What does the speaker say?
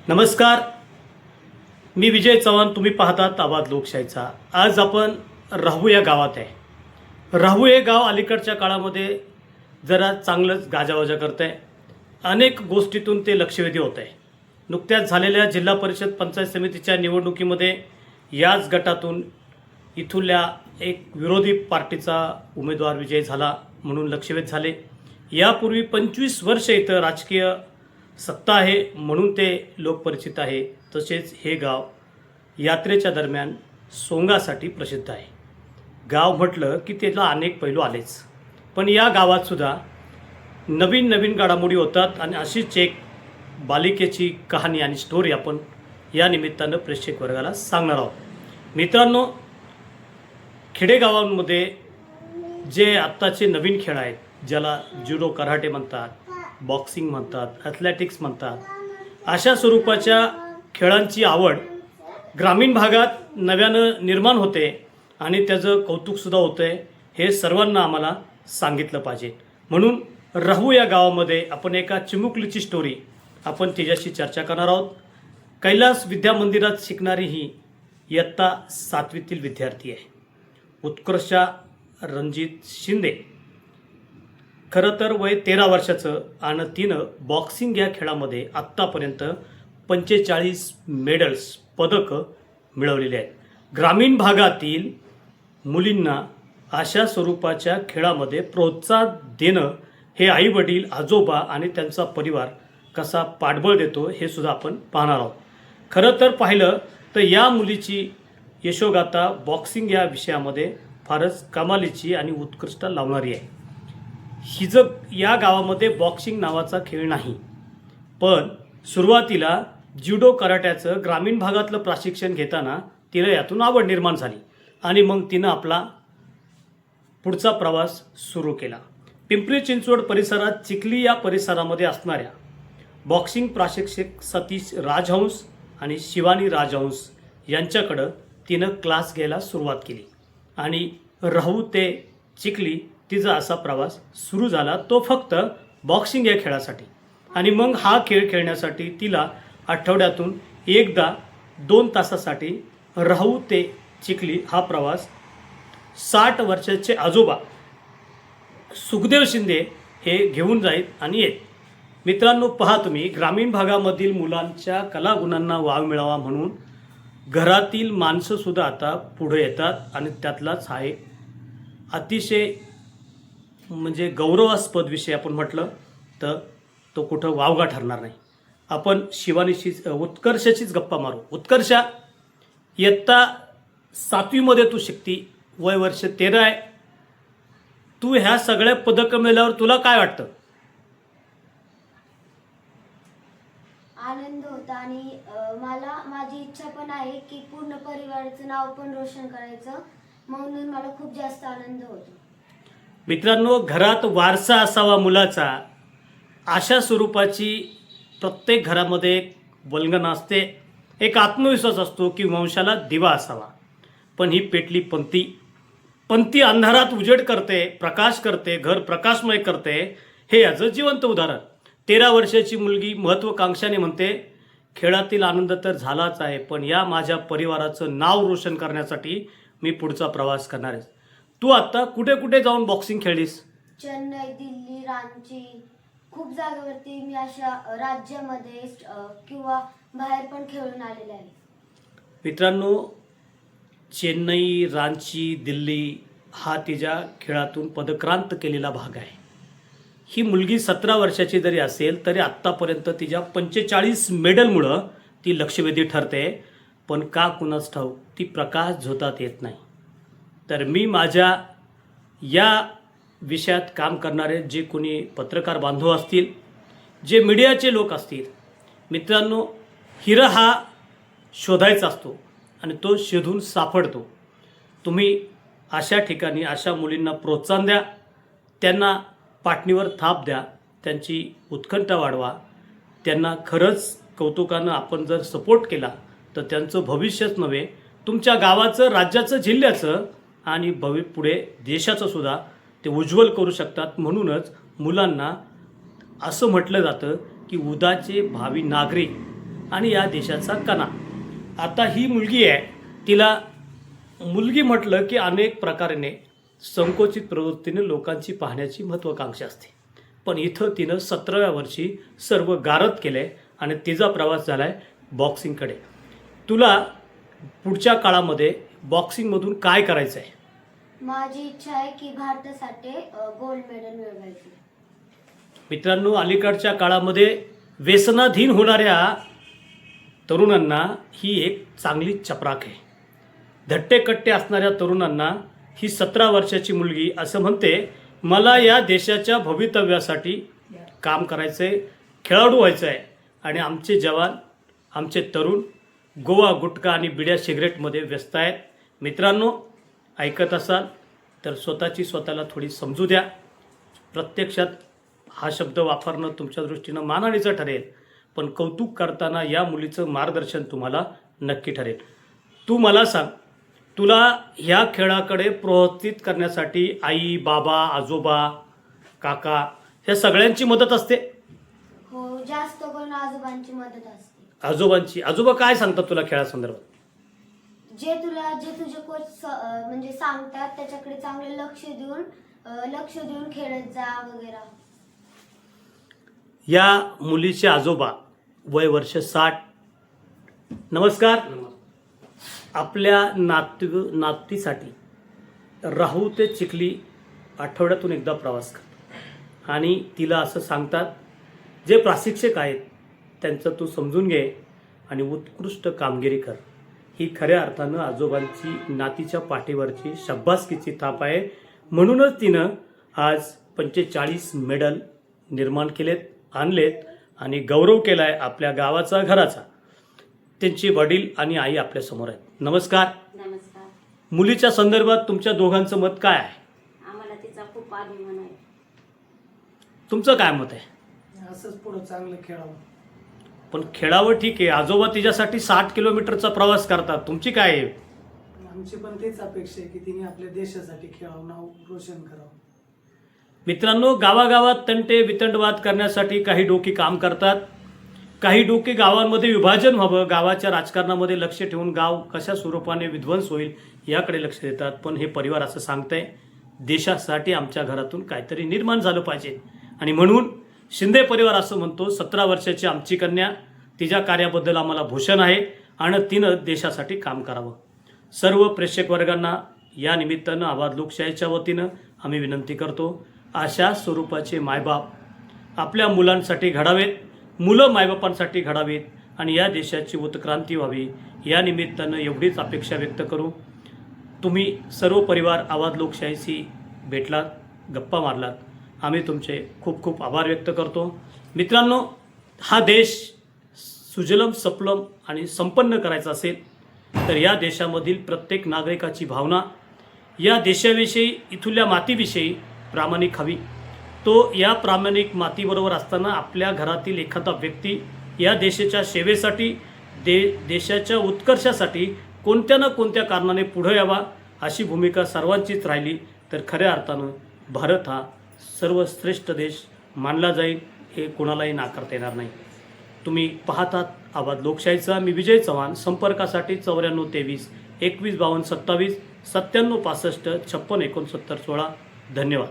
नमस्कार, मी विजय चव्हाण. तुम्ही पाहतात आवाज लोकशाहीचा. आज आपण राहू या गावात आहे. राहू हे गाव अलीकडच्या काळामध्ये जरा चांगलंच गाजावाजा करत आहे. अनेक गोष्टीतून ते लक्षवेधी होत आहे. नुकत्याच झालेल्या जिल्हा परिषद पंचायत समितीच्या निवडणुकीमध्ये याच गटातून इथुल्या एक विरोधी पार्टीचा उमेदवार विजय झाला म्हणून लक्षवेध झाले. यापूर्वी 25 वर्ष इथं राजकीय सत्ता आहे म्हणून ते लोकपरिचित आहे. तसेच हे गाव यात्रेच्या दरम्यान सोंगासाठी प्रसिद्ध आहे. गाव म्हटलं की त्याला अनेक पैलू आलेच, पण या गावात सुद्धा नवीन नवीन घडामोडी होतात आणि अशीच एक बालिकेची कहाणी आणि स्टोरी आपण या निमित्तानं प्रेक्षक वर्गाला सांगणार आहोत. मित्रांनो, खेडेगावांमध्ये जे आत्ताचे नवीन खेळ आहेत, ज्याला जुडो कराटे म्हणतात, बॉक्सिंग म्हणतात, ॲथलेटिक्स म्हणतात, अशा स्वरूपाच्या खेळांची आवड ग्रामीण भागात नव्यानं निर्माण होते आणि त्याचं कौतुकसुद्धा होतं आहे. हे सर्वांना आम्हाला सांगितलं पाहिजे. म्हणून राहू या गावामध्ये आपण एका चिमुकलीची स्टोरी आपण तिच्याशी चर्चा करणार आहोत. कैलास विद्या मंदिरात शिकणारी ही इयत्ता 7वीतील विद्यार्थी आहे. उत्कर्षा रणजित शिंदे. खरं तर वय 13 वर्षाचं आणि तिनं बॉक्सिंग या खेळामध्ये आत्तापर्यंत 45 मेडल्स पदकं मिळवलेली आहेत. ग्रामीण भागातील मुलींना अशा स्वरूपाच्या खेळामध्ये प्रोत्साहन देणं हे आईवडील, आजोबा आणि त्यांचा परिवार कसा पाठबळ देतो हे सुद्धा आपण पाहणार आहोत. खरं तर पाहिलं तर या मुलीची यशोगाथा बॉक्सिंग या विषयामध्ये फारच कमालीची आणि उत्कृष्ट लावणारी आहे. हिचं या गावामध्ये बॉक्सिंग नावाचा खेळ नाही, पण सुरुवातीला जुडो कराट्याचं ग्रामीण भागातलं प्रशिक्षण घेताना तिला यातून आवड निर्माण झाली आणि मग तिनं आपला पुढचा प्रवास सुरू केला. पिंपरी चिंचवड परिसरात चिखली या परिसरामध्ये असणाऱ्या बॉक्सिंग प्रशिक्षक सतीश राजहंस आणि शिवानी राजहंस यांच्याकडं तिनं क्लास घ्यायला सुरुवात केली आणि राहू ते चिखली तिचा असा प्रवास सुरू झाला. तो फक्त बॉक्सिंग या खेळासाठी. आणि मग हा खेळ खेळण्यासाठी तिला आठवड्यातून एकदा 2 तासासाठी राहू ते चिखली हा प्रवास 60 वर्षाचे आजोबा सुखदेव शिंदे हे घेऊन जाईत आणि येत. मित्रांनो, पहा तुम्ही, ग्रामीण भागामधील मुलांच्या कलागुणांना वाव मिळावा म्हणून घरातील माणसंसुद्धा आता पुढे येतात आणि त्यातलाच हा एक अतिशय म्हणजे गौरवास्पद विषय आपण म्हटलं तर तो कुठं वावगा ठरणार नाही. आपण शिवानीशी उत्कर्षाचीच गप्पा मारू. उत्कर्षा, इयत्ता 7वीमध्ये तू शिकती, वय वर्ष 13 आहे. तू ह्या सगळ्या पदकं मिळाल्यावर तुला काय वाटतं? आनंद होता आणि माझी इच्छा पण आहे की पूर्ण परिवाराचं नाव पण रोशन करायचं, म्हणून मला खूप जास्त आनंद होतो. मित्रांनो, घरात वारसा असावा मुलाचा, अशा स्वरूपाची प्रत्येक घरामध्ये एक वल्गना असते, एक आत्मविश्वास असतो की वंशाला दिवा असावा. पण ही पेटली पंथी अंधारात उजेड करते, प्रकाश करते, घर प्रकाशमय करते. हे याचं जिवंत उदाहरण. 13 वर्षाची मुलगी महत्त्वाकांक्षाने म्हणते, खेळातील आनंद तर झालाच आहे, पण या माझ्या परिवाराचं नाव रोशन करण्यासाठी मी पुढचा प्रवास करणार आहे. तू आत्ता कुठे कुठे जाऊन बॉक्सिंग खेळलीस? चेन्नई, दिल्ली, रांची, खूप जागेवरती मी अशा राज्यामध्ये किंवा बाहेर पण खेळून आलेले आहे. मित्रांनो, चेन्नई, रांची, दिल्ली हा तिच्या खेळातून पदक्रांत केलेला भाग आहे. ही मुलगी 17 वर्षाची जरी असेल तरी आत्तापर्यंत तिच्या 45 मेडलमुळं ती लक्षवेधी ठरते. पण का कुणास ठाऊक ती प्रकाश झोतात येत नाही. तर मी माझ्या या विषयात काम करणारे जे कोणी पत्रकार बांधव असतील, जे मीडियाचे लोक असतील, मित्रांनो, हिरा हा शोधायचा असतो आणि तो शोधून सापडतो. तुम्ही अशा ठिकाणी अशा मुलींना प्रोत्साहन द्या, त्यांना पाठणीवर थाप द्या, त्यांची उत्कंठा वाढवा. त्यांना खरंच कौतुकानं आपण जर सपोर्ट केला तर त्यांचं भविष्यच नव्हे, तुमच्या गावाचं, राज्याचं, जिल्ह्याचं आणि पुढे देशाचं सुद्धा ते उज्ज्वल करू शकतात. म्हणूनच मुलांना असं म्हटलं जातं की उद्याचे भावी नागरिक आणि या देशाचा कणा. आता ही मुलगी आहे, तिला मुलगी म्हटलं की अनेक प्रकाराने संकोचित प्रवृत्तीने लोकांची पाहण्याची महत्त्वाकांक्षा असते. पण इथं तिनं 17व्या वर्षी सर्व गारद केलं आहे आणि तिचा प्रवास झाला आहे बॉक्सिंगकडे. तुला पुढच्या काळामध्ये बॉक्सिंगमधून काय करायचं आहे? माझी इच्छा आहे की भारतासाठी गोल्ड मेडल मिळवायची. मित्रांनो, अलीकडच्या काळामध्ये व्यसनाधीन होणाऱ्या तरुणांना ही एक चांगली चपराक आहे. धट्टेकट्टे असणाऱ्या तरुणांना ही 17 वर्षाची मुलगी असं म्हणते, मला या देशाच्या भवितव्यासाठी काम करायचं आहे, खेळाडू व्हायचं आहे. आणि आमचे जवान, आमचे तरुण गोवा, गुटखा आणि बिड्या सिगरेटमध्ये व्यस्त आहेत. मित्रांनो, ऐकत असाल तर स्वतःला थोडी समजू द्या. प्रत्यक्षात हा शब्द वापरणं तुमच्या दृष्टीनं मानहानीचं ठरेल, पण कौतुक करताना या मुलीचं मार्गदर्शन तुम्हाला नक्की ठरेल. तू मला सांग, तुला ह्या खेळाकडे प्रोत्साहित करण्यासाठी आई, बाबा, आजोबा, काका ह्या सगळ्यांची मदत असते? हो, जास्त करून आजोबांची मदत असते. आजोबा काय सांगतात तुला खेळासंदर्भात? जे तुझे कोच म्हणजे सांगतात त्याच्याकडे चांगले लक्ष देऊन खेळत जा वगैरे. या मुलीचे आजोबा वय वर्ष 60. नमस्कार. आपल्या नातीसाठी राहू ते चिखली आठवड्यातून एकदा प्रवास करतात आणि तिला असं सांगतात, जे प्रशिक्षक आहेत त्यांचं तू समजून घे आणि उत्कृष्ट कामगिरी कर. ही खऱ्या अर्थानं आजोबांची नातीच्या पाठीवरची शाब्बासकीची थाप आहे. म्हणूनच तिनं आज 45 मेडल निर्माण आणलेत आणि गौरव केला आहे आपल्या गावाचा, घराचा. त्यांचे वडील आणि आई आपल्या समोर आहेत. नमस्कार. नमस्कार. मुलीच्या संदर्भात तुमच्या दोघांचं मत काय आहे? आम्हाला तिचा खूप अभिमान आहे. तुमचं काय मत आहे? असंच पुढं चांगलं खेळावं. पण खेळावं ठीक आहे, आजोबा तिच्यासाठी 60 किलोमीटरचा प्रवास करतात, तुमची काय आहे? आमची पण तेच अपेक्षा आहे की तिने आपल्या देशासाठी खेळावं, नाव रोशन करावं. मित्रांनो, गावागावात तंटे वितंडवाद करण्यासाठी काही डोकी काम करतात. काही डोके गावांमध्ये विभाजन व्हावं, गावाच्या राजकारणामध्ये लक्ष ठेवून गाव कशा स्वरूपाने विध्वंस होईल याकडे लक्ष देतात. पण हे परिवार असं सांगतंय, देशासाठी आमच्या घरातून काहीतरी निर्माण झालं पाहिजे. आणि म्हणून शिंदे परिवार असं म्हणतो, 17 वर्षाची आमची कन्या, तिच्या कार्याबद्दल आम्हाला भूषण आहे आणि तिनं देशासाठी काम करावं. सर्व प्रेक्षक वर्गांना या निमित्तानं आवाज लोकशाहीच्या वतीनं आम्ही विनंती करतो, अशा स्वरूपाचे मायबाप आपल्या मुलांसाठी घडावेत, मुलं मायबापांसाठी घडावीत आणि या देशाची उत्क्रांती व्हावी. या निमित्तानं एवढीच अपेक्षा व्यक्त करू. तुम्ही सर्व परिवार आवाज लोकशाहीशी भेटलात, गप्पा मारलात, आम्ही तुमचे खूप खूप आभार व्यक्त करतो. मित्रांनो, हा देश सुजलम सफलम आणि संपन्न करायचा असेल तर या देशामधील प्रत्येक नागरिकाची भावना या देशाविषयी, इथल्या मातीविषयी प्रामाणिक हवी. तो या प्रामाणिक मातीबरोबर असताना आपल्या घरातील एखादा व्यक्ती या देशाच्या सेवेसाठी, देशाच्या उत्कर्षासाठी कोणत्या ना कोणत्या कारणाने पुढे यावा, अशी भूमिका सर्वांचीच राहिली तर खऱ्या अर्थानं भारत हा सर्वश्रेष्ठ देश मानला जाईल, हे कोणालाही नाकारता येणार नाही. तुम्ही पाहतात आवाज लोकशाहीचा. मी विजय चव्हाण. संपर्कासाठी 94 23 21 52 27 97 65 56 69 16. धन्यवाद.